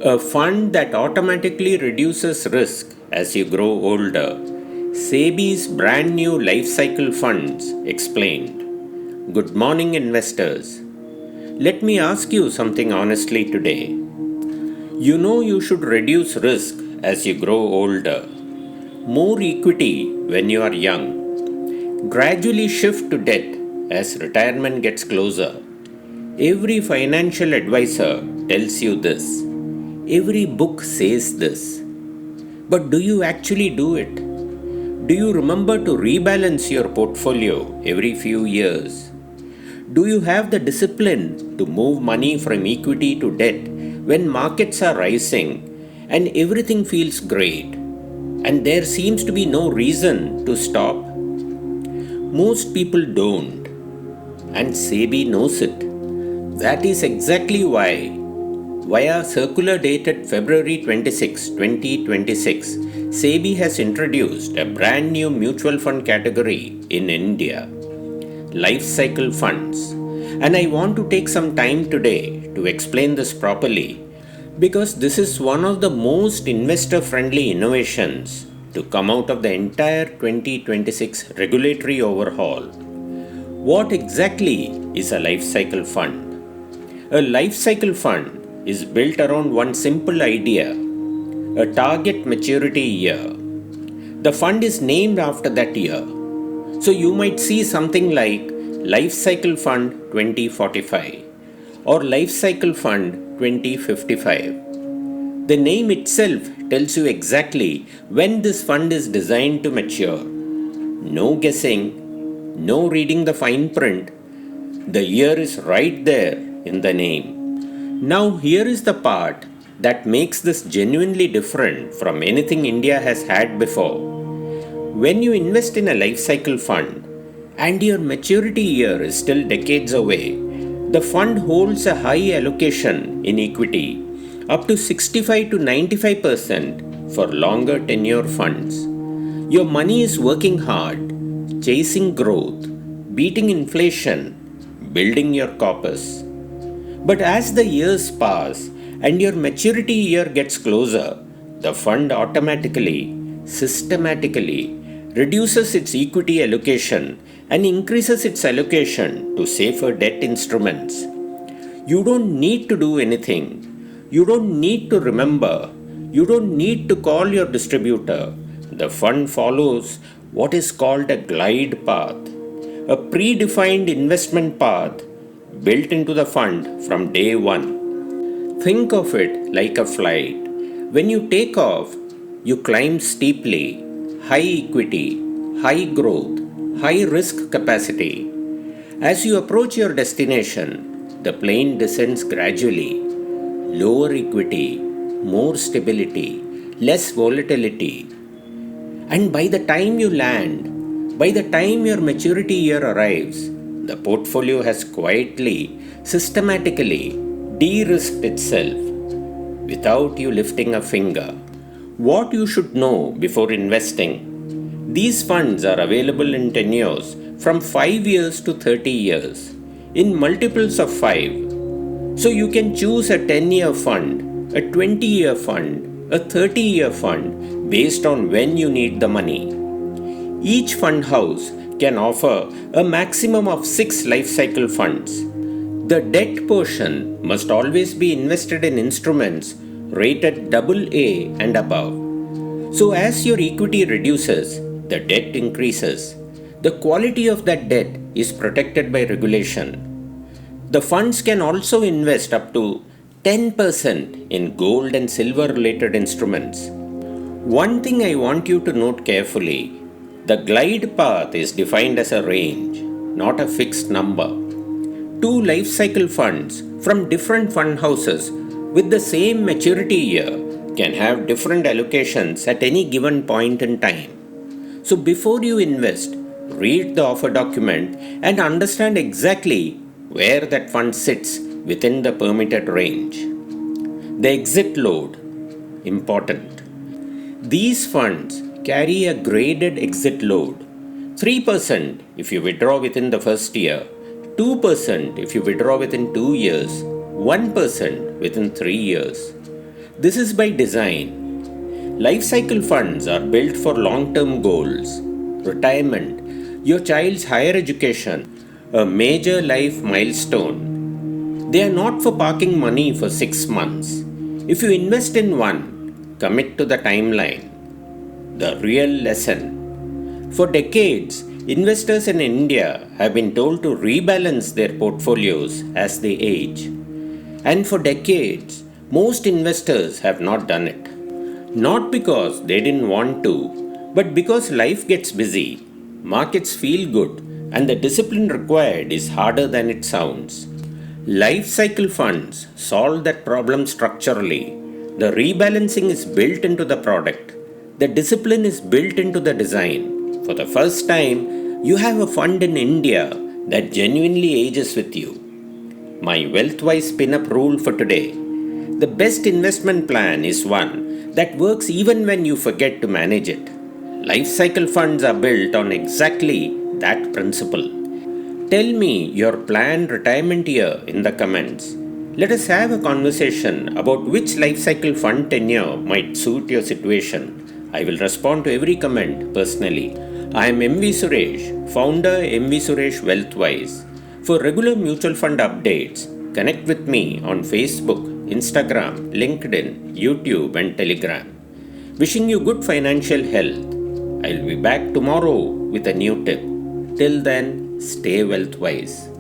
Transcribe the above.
A fund that automatically reduces risk as you grow older. SEBI's brand new life cycle funds explained. Good morning, investors. Let me ask you something honestly today. You know you should reduce risk as you grow older. More equity when you are young. Gradually shift to debt as retirement gets closer. Every financial advisor tells you this. Every book says this. But do you actually do it? Do you remember to rebalance your portfolio every few years? Do you have the discipline to move money from equity to debt when markets are rising and everything feels great and there seems to be no reason to stop? Most people don't, and SEBI knows it. That is exactly why, via circular dated February 26, 2026, SEBI has introduced a brand new mutual fund category in India, life cycle funds. And I want to take some time today to explain this properly because this is one of the most investor-friendly innovations to come out of the entire 2026 regulatory overhaul. What exactly is a life cycle fund? A life cycle fund is built around one simple idea, a target maturity year. The fund is named after that year. So you might see something like Life Cycle Fund 2045 or Life Cycle Fund 2055. The name itself tells you exactly when this fund is designed to mature. No guessing, no reading the fine print. The year is right there in the name. Now here is the part that makes this genuinely different from anything India has had before. When you invest in a life cycle fund and your maturity year is still decades away, the fund holds a high allocation in equity, up to 65 to 95% for longer tenure funds. Your money is working hard, chasing growth, beating inflation, building your corpus. But as the years pass and your maturity year gets closer, the fund automatically, systematically reduces its equity allocation and increases its allocation to safer debt instruments. You don't need to do anything. You don't need to remember. You don't need to call your distributor. The fund follows what is called a glide path, a predefined investment path built into the fund from day one. Think of it like a flight. When you take off, you climb steeply, high equity, high growth, high risk capacity. As you approach your destination, the plane descends gradually. Lower equity, more stability, less volatility. And by the time you land, by the time your maturity year arrives, the portfolio has quietly, systematically de-risked itself without you lifting a finger. What you should know before investing. These funds are available in tenures from 5 years to 30 years, in multiples of 5. So you can choose a 10-year fund, a 20-year fund, a 30-year fund based on when you need the money. Each fund house can offer a maximum of 6 life cycle funds. The debt portion must always be invested in instruments rated AA and above. So as your equity reduces, the debt increases. The quality of that debt is protected by regulation. The funds can also invest up to 10% in gold and silver related instruments. One thing I want you to note carefully. The glide path is defined as a range, not a fixed number. 2 life cycle funds from different fund houses with the same maturity year can have different allocations at any given point in time. So before you invest, read the offer document and understand exactly where that fund sits within the permitted range. The exit load, important. These funds carry a graded exit load. 3% if you withdraw within the first year, 2% if you withdraw within 2 years, 1% within 3 years. This is by design. Life cycle funds are built for long-term goals, retirement, your child's higher education, a major life milestone. They are not for parking money for 6 months. If you invest in one, commit to the timeline. The real lesson. For decades, investors in India have been told to rebalance their portfolios as they age. And for decades, most investors have not done it. Not because they didn't want to, but because life gets busy, markets feel good, and the discipline required is harder than it sounds. Life cycle funds solve that problem structurally. The rebalancing is built into the product. The discipline is built into the design. For the first time, you have a fund in India that genuinely ages with you. My WealthWise Pinup rule for today. The best investment plan is one that works even when you forget to manage it. Life cycle funds are built on exactly that principle. Tell me your planned retirement year in the comments. Let us have a conversation about which life cycle fund tenure might suit your situation. I will respond to every comment personally. I am MV Suresh, founder MV Suresh WealthWise. For regular mutual fund updates, connect with me on Facebook, Instagram, LinkedIn, YouTube and Telegram. Wishing you good financial health. I'll be back tomorrow with a new tip. Till then, stay wealthwise.